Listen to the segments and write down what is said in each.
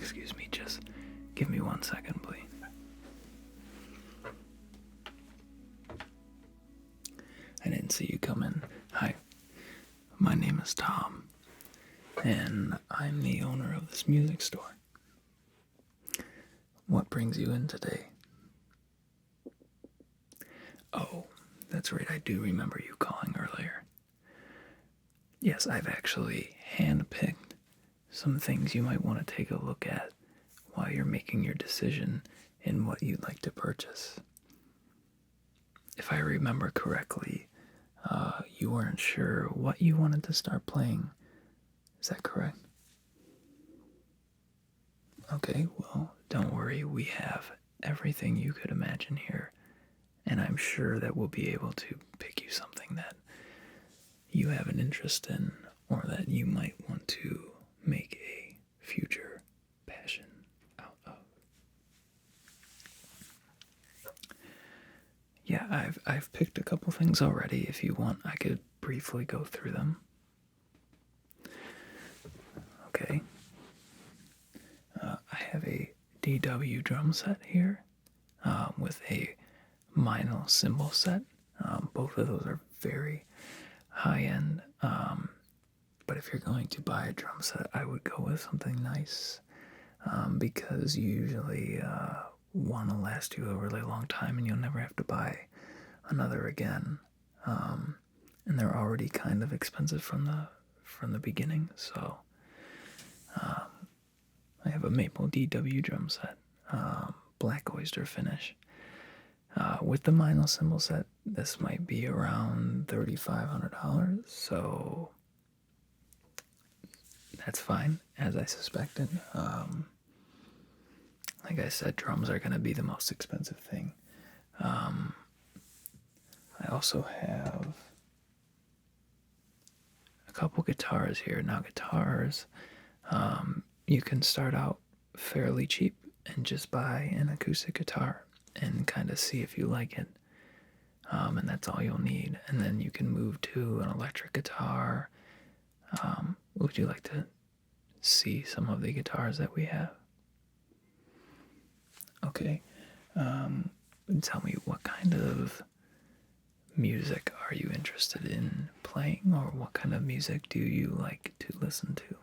Excuse me, just give me 1 second, please. I didn't see you come in. Hi, my name is Tom, and I'm the owner of this music store. What brings you in today? Oh, that's right, I do remember you calling earlier. Yes, I've actually handpicked some things you might want to take a look at while you're making your decision in what you'd like to purchase. If I remember correctly, you weren't sure what you wanted to start playing. Is that correct? Okay, well, don't worry. We have everything you could imagine here, and I'm sure that we'll be able to pick you something that you have an interest in or that you might want to make a future passion out of. Yeah, I've picked a couple things already. If you want, I could briefly go through them. Okay. I have a DW drum set here with a vinyl cymbal set. Both of those are very high-end, but if you're going to buy a drum set, I would go with something nice because you usually want to last you a really long time and you'll never have to buy another again. And they're already kind of expensive from the beginning, so I have a maple DW drum set, black oyster finish. With the vinyl cymbal set, this might be around $3,500, so that's fine, as I suspected. Like I said, drums are going to be the most expensive thing. I also have a couple guitars here. Now, guitars, you can start out fairly cheap and just buy an acoustic guitar and kind of see if you like it. And that's all you'll need. And then you can move to an electric guitar. Would you like to see some of the guitars that we have? Okay. Tell me, what kind of music are you interested in playing, or what kind of music do you like to listen to?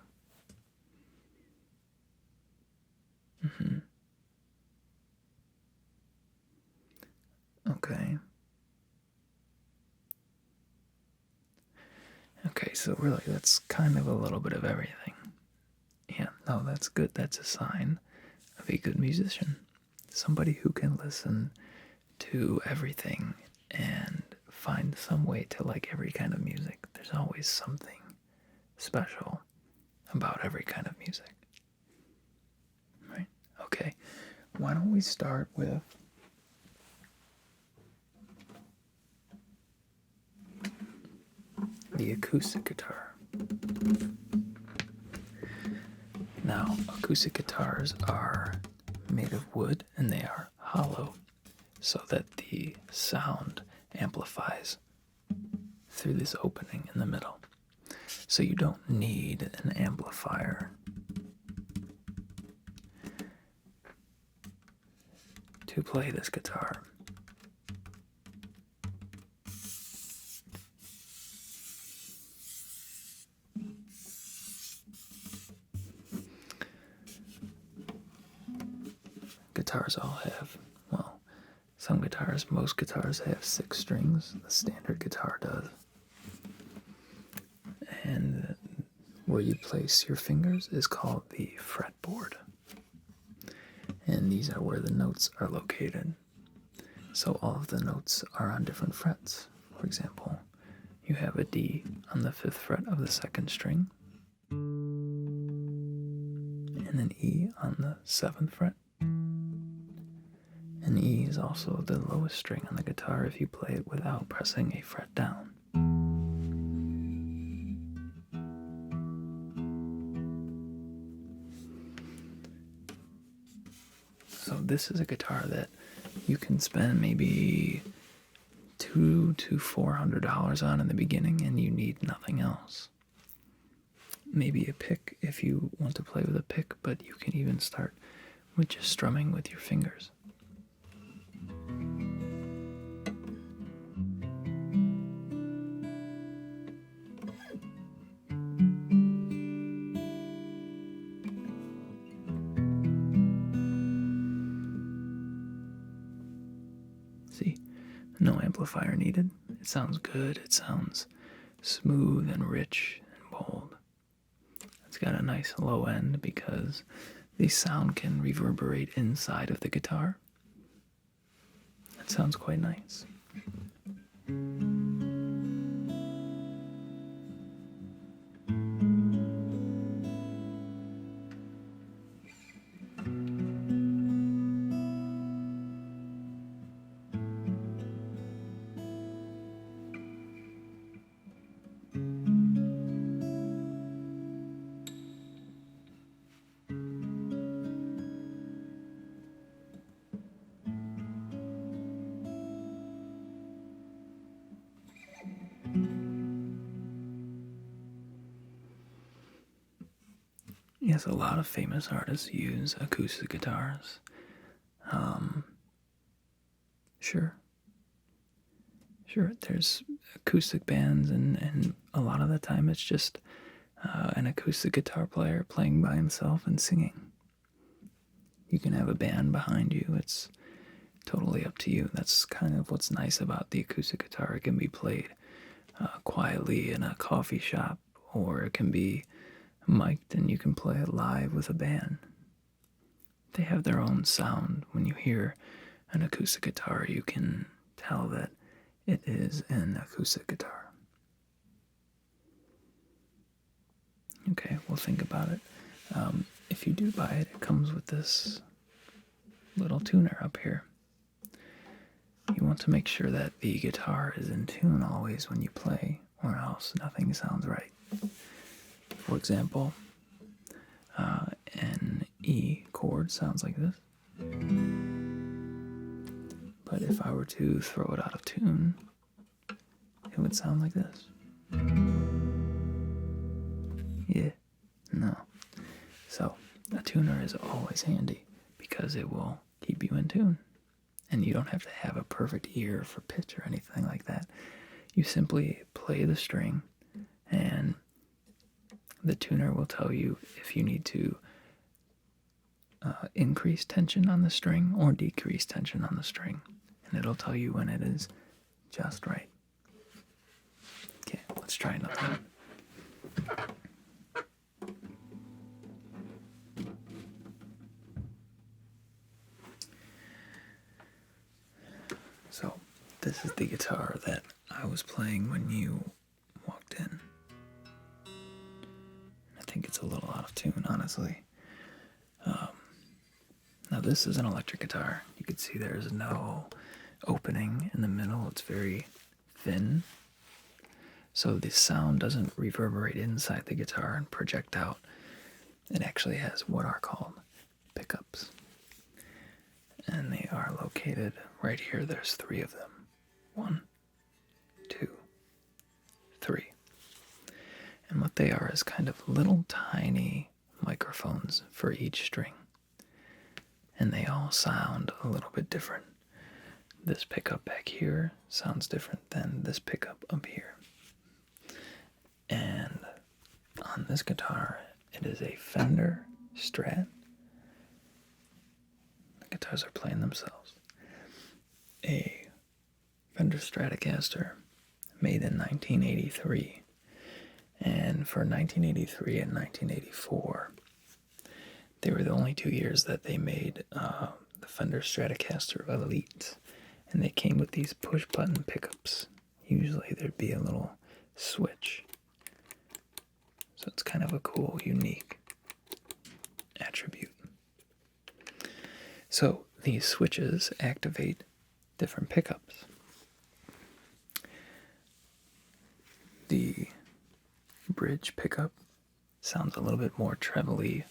Okay. Okay, so really that's kind of a little bit of everything. Yeah, no, that's good. That's a sign of a good musician. Somebody who can listen to everything and find some way to like every kind of music. There's always something special about every kind of music. Right? Okay. Why don't we start with the acoustic guitar. Now, acoustic guitars are made of wood and they are hollow so that the sound amplifies through this opening in the middle. So you don't need an amplifier to play this guitar. Guitars all have, well, some guitars, most guitars have 6 strings. The standard guitar does. And where you place your fingers is called the fretboard. And these are where the notes are located. So all of the notes are on different frets. For example, you have a D on the 5th fret of the 2nd string, and an E on the 7th fret. And E is also the lowest string on the guitar if you play it without pressing a fret down. So this is a guitar that you can spend maybe $200 to $400 on in the beginning, and you need nothing else. maybe a pick if you want to play with a pick, but you can even start with just strumming with your fingers. See, no amplifier needed. It sounds good. It sounds smooth and rich and bold. It's got a nice low end because the sound can reverberate inside of the guitar. It sounds quite nice. Yes, a lot of famous artists use acoustic guitars. Sure. Sure, there's acoustic bands, and a lot of the time it's just an acoustic guitar player playing by himself and singing. You can have a band behind you. It's totally up to you. That's kind of what's nice about the acoustic guitar. It can be played quietly in a coffee shop, or it can be mic'd and you can play it live with a band. They have their own sound. When you hear an acoustic guitar, you can tell that it is an acoustic guitar. Okay, well, think about it. If you do buy it, it comes with this little tuner up here. You want to make sure that the guitar is in tune always when you play, or else nothing sounds right. For example, an E chord sounds like this. But if I were to throw it out of tune, it would sound like this. Yeah, no. So, a tuner is always handy because it will keep you in tune. And you don't have to have a perfect ear for pitch or anything like that. You simply play the string, and the tuner will tell you if you need to increase tension on the string or decrease tension on the string. And it'll tell you when it is just right. Okay, let's try another one. So, this is the guitar that I was playing when you walked in. I think it's a little out of tune, honestly. Now, this is an electric guitar. You can see there's no opening in the middle. It's very thin. So the sound doesn't reverberate inside the guitar and project out. It actually has what are called pickups. And they are located right here. There's 3 of them. 1, 2, 3. And what they are is kind of little tiny microphones for each string. And they all sound a little bit different. This pickup back here sounds different than this pickup up here. And on this guitar, it is a Fender Strat. The guitars are playing themselves. A Fender Stratocaster made in 1983. And for 1983 and 1984, they were the only 2 years that they made the Fender Stratocaster Elite. And they came with these push-button pickups. Usually there'd be a little switch. So it's kind of a cool, unique attribute. So these switches activate different pickups. The bridge pickup sounds a little bit more trebly,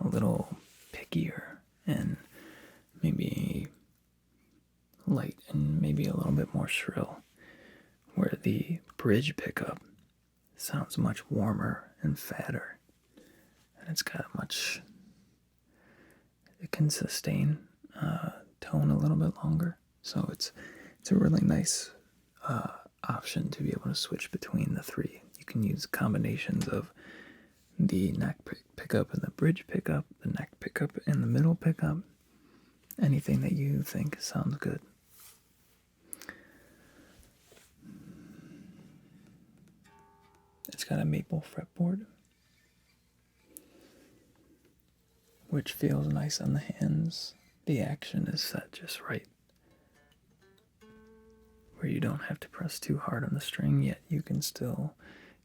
a little pickier, and maybe light and maybe a little bit more shrill, where the bridge pickup sounds much warmer and fatter, and it can sustain tone a little bit longer. So it's a really nice option to be able to switch between the three. You can use combinations of the neck pickup and the bridge pickup, the neck pickup and the middle pickup, anything that you think sounds good. It's got a maple fretboard, which feels nice on the hands. The action is set just right, where you don't have to press too hard on the string, yet you can still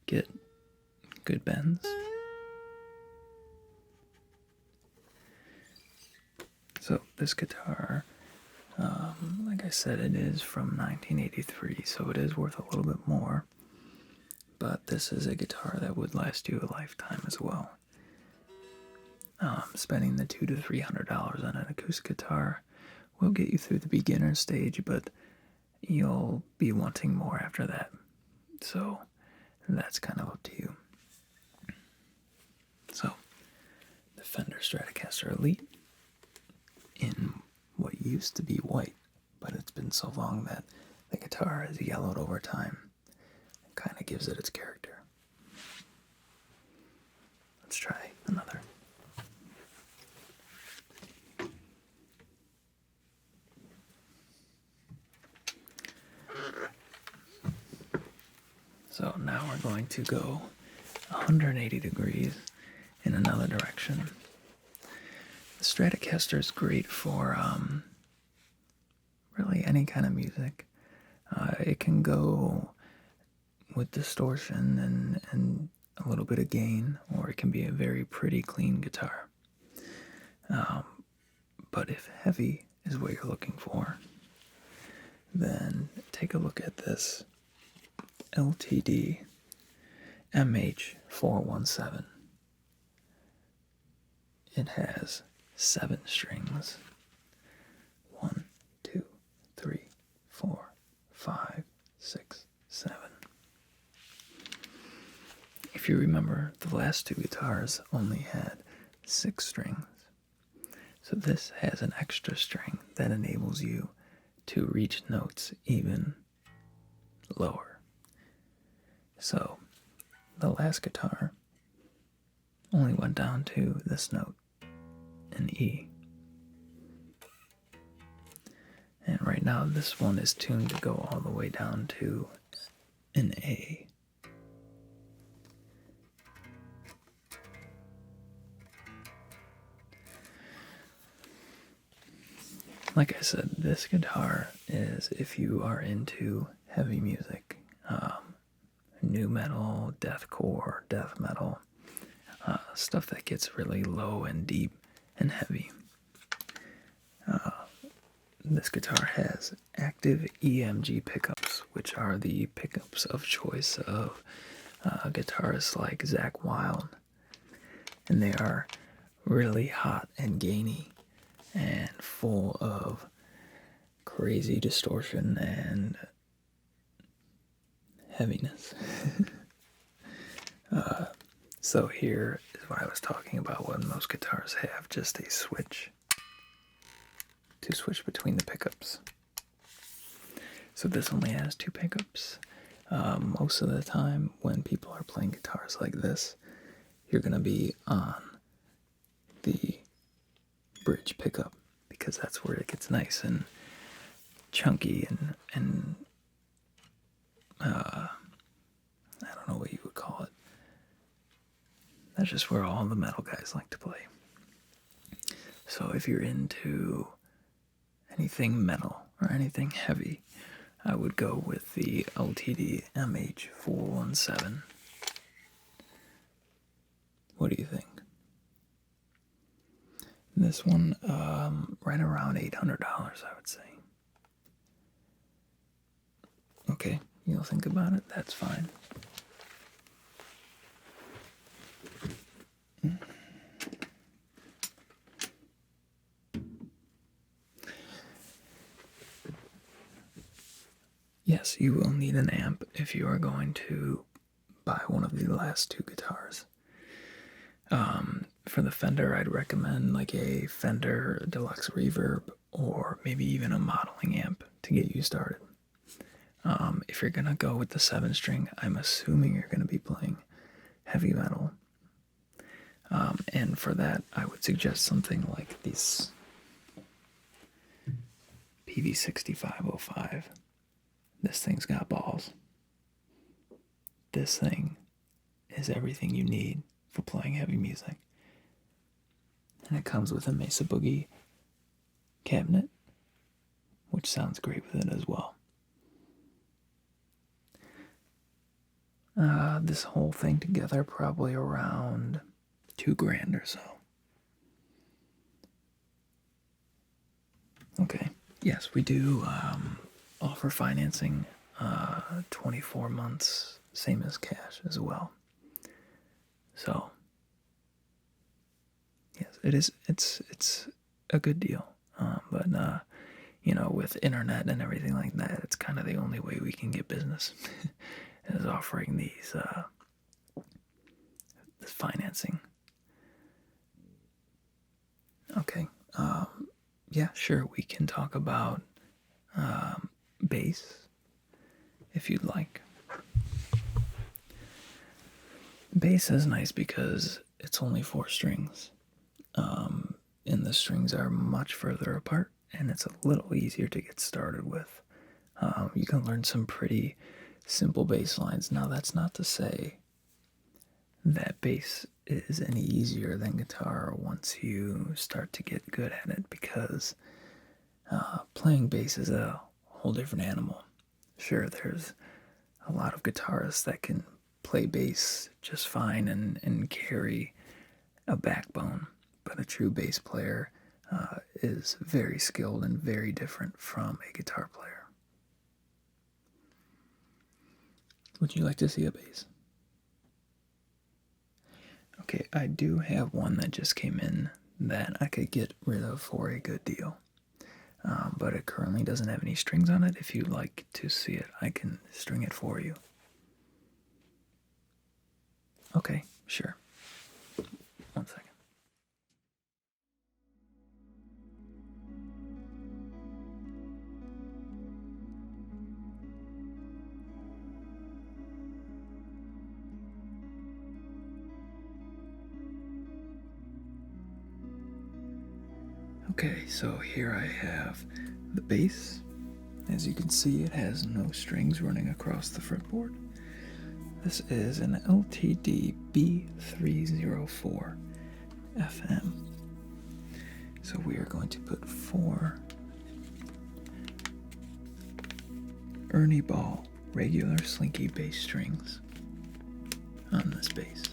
get good bends. So this guitar, like I said, it is from 1983, so it is worth a little bit more. But this is a guitar that would last you a lifetime as well. Spending the $200 to $300 on an acoustic guitar will get you through the beginner stage, but you'll be wanting more after that. So that's kind of up to you. So the Fender Stratocaster Elite in what used to be white, but it's been so long that the guitar has yellowed over time. It kind of gives it its character. Let's try another. So now we're going to go 180 degrees in another direction. The Stratocaster is great for really any kind of music. It can go with distortion and a little bit of gain, or it can be a very pretty clean guitar. But if heavy is what you're looking for, then take a look at this LTD MH417. It has 7 strings. 1, 2, 3, 4, 5, 6, 7. If you remember, the last 2 guitars only had 6 strings. So this has an extra string that enables you to reach notes even lower. So the last guitar only went down to this note, an E. And right now this one is tuned to go all the way down to an A. Like I said, this guitar is if you are into heavy music, new metal, deathcore, death metal, stuff that gets really low and deep and heavy. This guitar has active EMG pickups, which are the pickups of choice of guitarists like Zakk Wylde, and they are really hot and gainy and full of crazy distortion and heaviness. So here is what I was talking about when most guitars have just a switch to switch between the pickups. So this only has 2 pickups. Most of the time when people are playing guitars like this, you're going to be on the bridge pickup because that's where it gets nice and chunky and I don't know what you would call it. That's just where all the metal guys like to play. So if you're into anything metal or anything heavy, I would go with the LTD MH417. What do you think? This one, right around $800, I would say. Okay, you'll think about it, that's fine. Yes, you will need an amp if you are going to buy one of the last two guitars. For the Fender, I'd recommend like a Fender Deluxe Reverb or maybe even a modeling amp to get you started. If you're gonna go with the 7-string, I'm assuming you're gonna be playing heavy metal. And for that, I would suggest something like this PV6505. This thing's got balls. This thing is everything you need for playing heavy music. And it comes with a Mesa Boogie cabinet, which sounds great with it as well. This whole thing together probably around $2,000 or so. Okay, yes, we do offer financing 24 months, same as cash as well. So yes, it's a good deal. But with internet and everything like that, it's kind of the only way we can get business is offering this financing. Okay. Yeah, sure. We can talk about bass if you'd like. Bass is nice because it's only 4 strings, and the strings are much further apart, and it's a little easier to get started with. You can learn some pretty simple bass lines. Now, that's not to say that bass is any easier than guitar once you start to get good at it, because playing bass is a whole different animal. Sure, there's a lot of guitarists that can play bass just fine and carry a backbone, but a true bass player is very skilled and very different from a guitar player. Would you like to see a bass? Okay, I do have one that just came in that I could get rid of for a good deal. But it currently doesn't have any strings on it. If you'd like to see it, I can string it for you. Okay, sure. 1 second. Okay, so here I have the bass. As you can see, it has no strings running across the fretboard. This is an LTD B304 FM. So we are going to put 4 Ernie Ball regular slinky bass strings on this bass.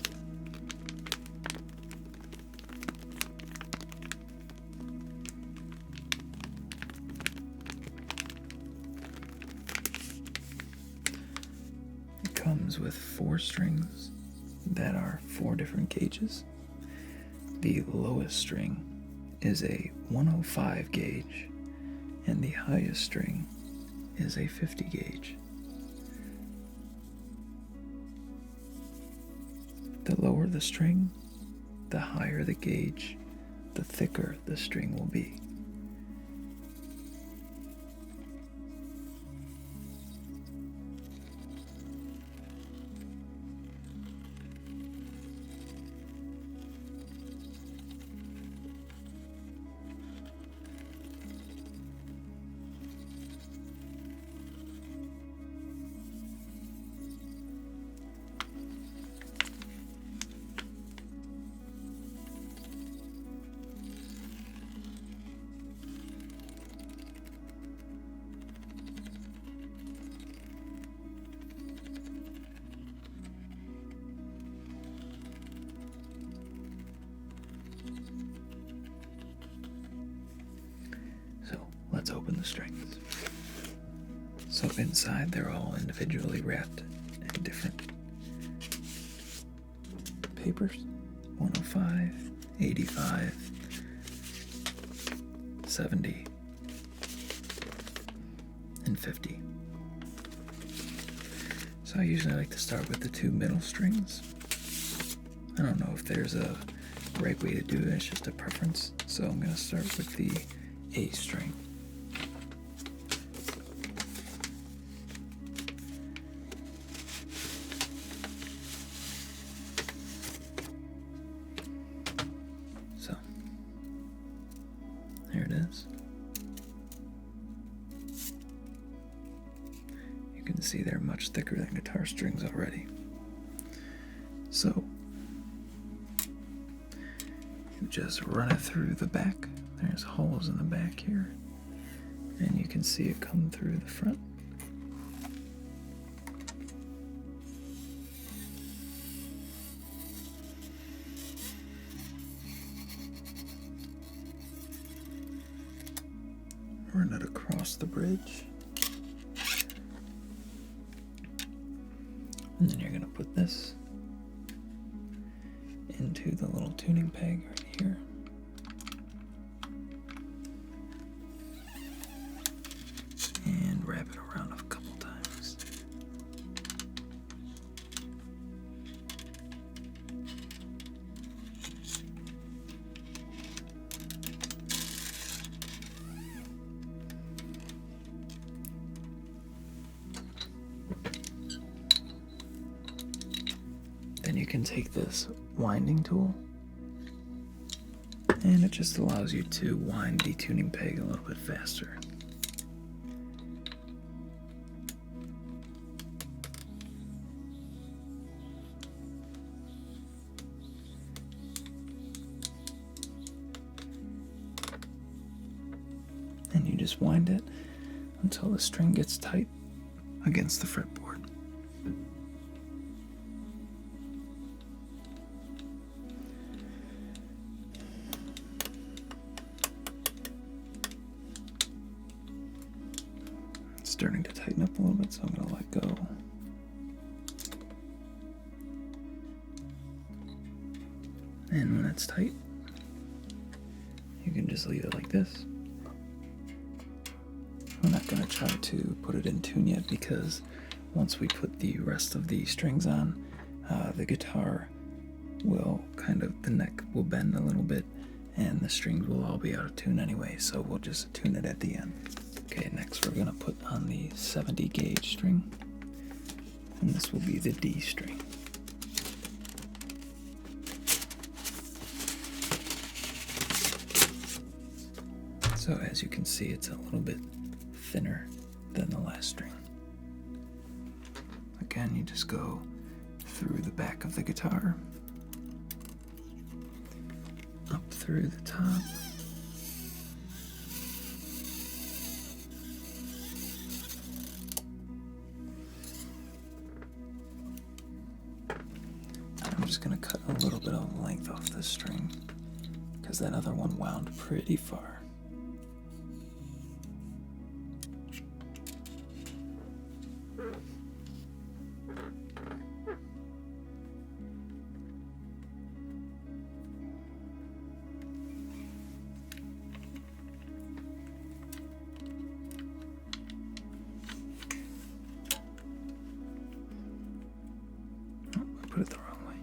Comes with 4 strings that are 4 different gauges. The lowest string is a 105 gauge, and the highest string is a 50 gauge. The lower the string, the higher the gauge, the thicker the string will be. Let's open the strings. So inside they're all individually wrapped in different papers. 105, 85, 70, and 50. So I usually like to start with the 2 middle strings. I don't know if there's a right way to do it, it's just a preference. So I'm going to start with the A string. So, there it is. You can see they're much thicker than guitar strings already. So, you just run it through the back. There's holes in the back here, and you can see it come through the front. Run it across the bridge. And then you're going to put this into the little tuning peg right here. And wrap it around a couple times. Then you can take this winding tool, and it just allows you to wind the tuning peg a little bit faster. And you just wind it until the string gets tight against the fretboard. It's starting to tighten up a little bit, so I'm going to let go. And when it's tight, you can just leave it like this. I'm not going to try to put it in tune yet, because once we put the rest of the strings on, the guitar will the neck will bend a little bit, and the strings will all be out of tune anyway, so we'll just tune it at the end. Okay, next we're going to put on the 70 gauge string, and this will be the D string. So as you can see, it's a little bit thinner than the last string. Again, you just go through the back of the guitar, up through the top, I'm just going to cut a little bit of length off this string, because that other one wound pretty far. Put it the wrong way.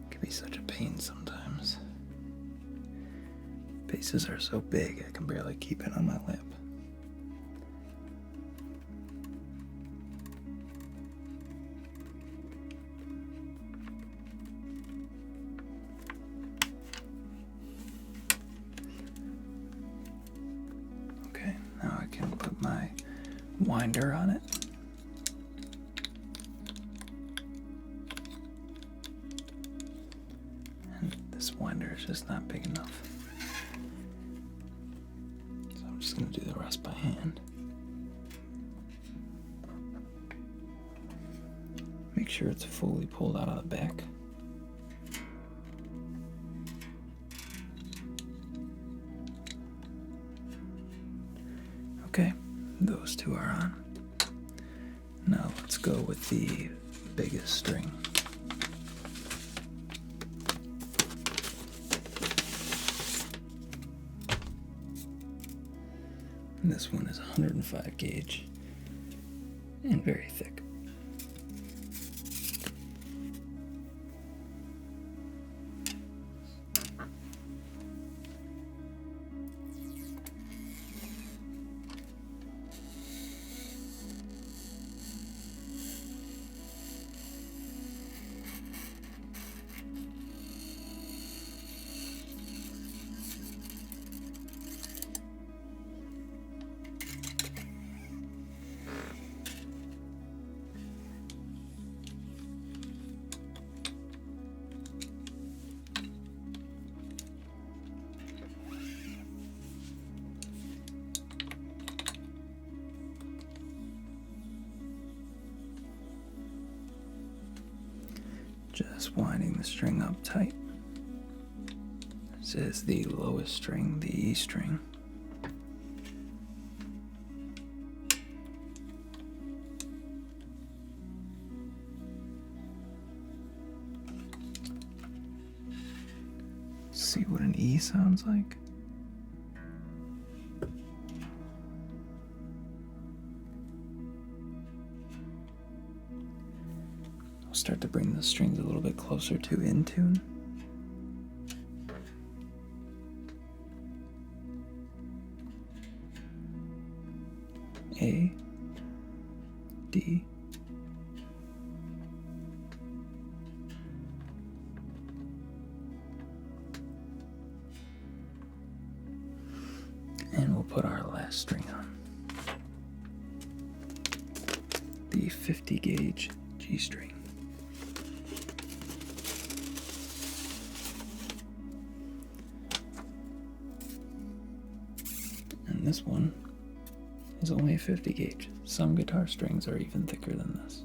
It can be such a pain sometimes. Basses are so big, I can barely keep it on my lip. Now I can put my winder on it. And this winder is just not big enough. So I'm just going to do the rest by hand. Make sure it's fully pulled out of the back. Okay, those two are on. Now let's go with the biggest string. And this one is 105 gauge and very thick. Just winding the string up tight. This is the lowest string, the E string. Let's see what an E sounds like. Start to bring the strings a little bit closer to in tune. A, D, and we'll put our last string on. The 50 gauge G string. This one is only a 50 gauge. Some guitar strings are even thicker than this.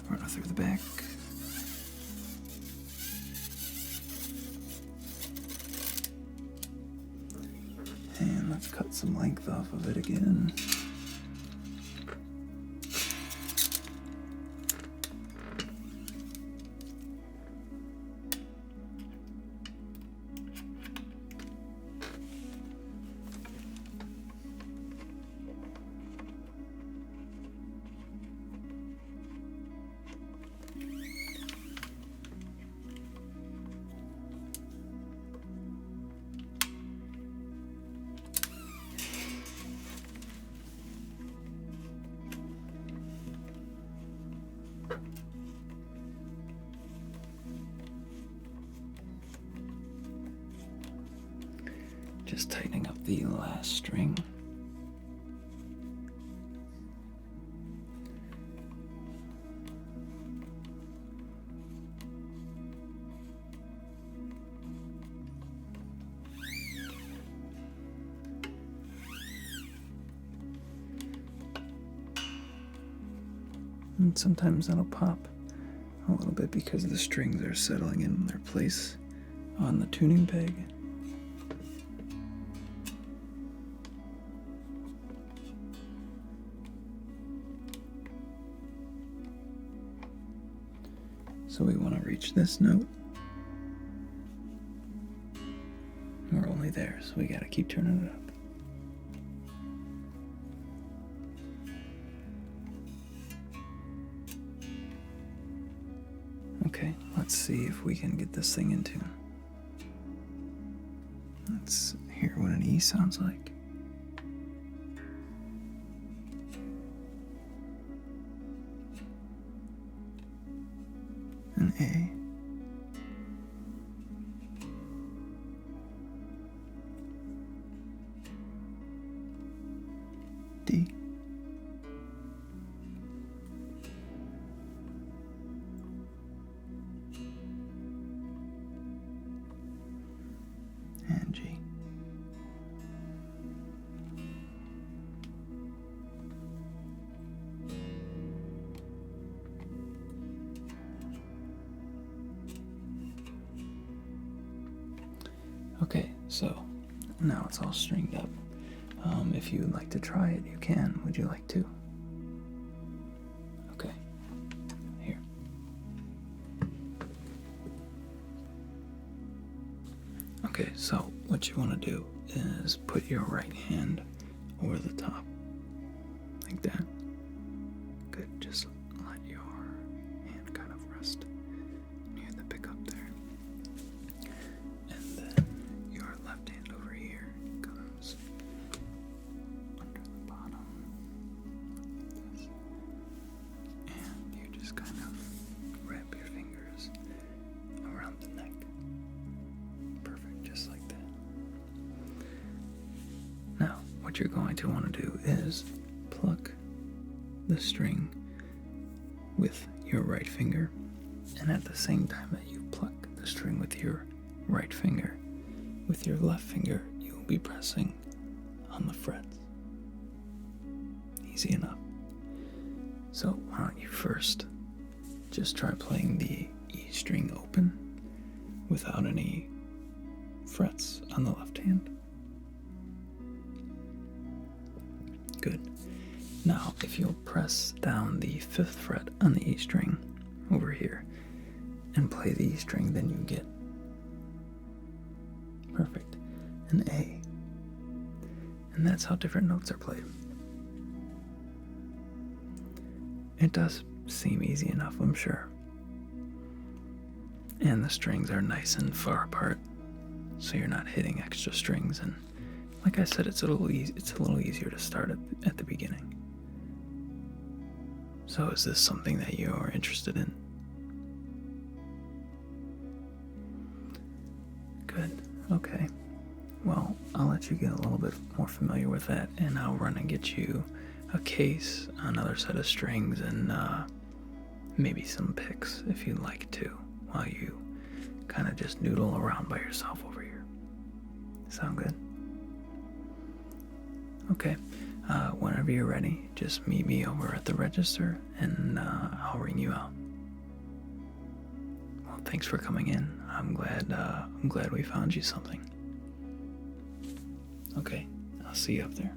Run it through the back. And let's cut some length off of it again. Just tightening up the last string. And sometimes that'll pop a little bit because the strings are settling in their place on the tuning peg. So we want to reach this note. We're only there, so we gotta keep turning it up. Okay, let's see if we can get this thing in tune. Let's hear what an E sounds like. An A. D. And G. Okay, so now it's all stringed up. If you would like to try it, you can. Would you like to? Okay, here. Okay, so what you want to do is put your right hand over the top, like that. Good, just let your hand kind of rest near the pickup there. And then your left hand over here comes under the bottom, like this. And you just kind of wrap your fingers around the neck. Perfect, just like that. Now, what you're going to want to do is pluck the string with your right finger, and at the same time that you pluck the string with your right finger, with your left finger, you will be pressing on the frets. Easy enough. So why don't you first just try playing the E string open without any frets on the left hand. Good. Now, if you'll press down the 5th fret on the E string over here and play the E string, then you get perfect an A. And that's how different notes are played. It does seem easy enough, I'm sure. And the strings are nice and far apart, so you're not hitting extra strings. And like I said, it's a little easier to start at the beginning. So is this something that you're interested in? Good. Okay. Well, I'll let you get a little bit more familiar with that, and I'll run and get you a case, another set of strings, and maybe some picks if you'd like to, while you kind of just noodle around by yourself over here. Sound good? Okay. Whenever you're ready, just meet me over at the register, and I'll ring you out. Well, thanks for coming in. I'm glad we found you something. Okay, I'll see you up there.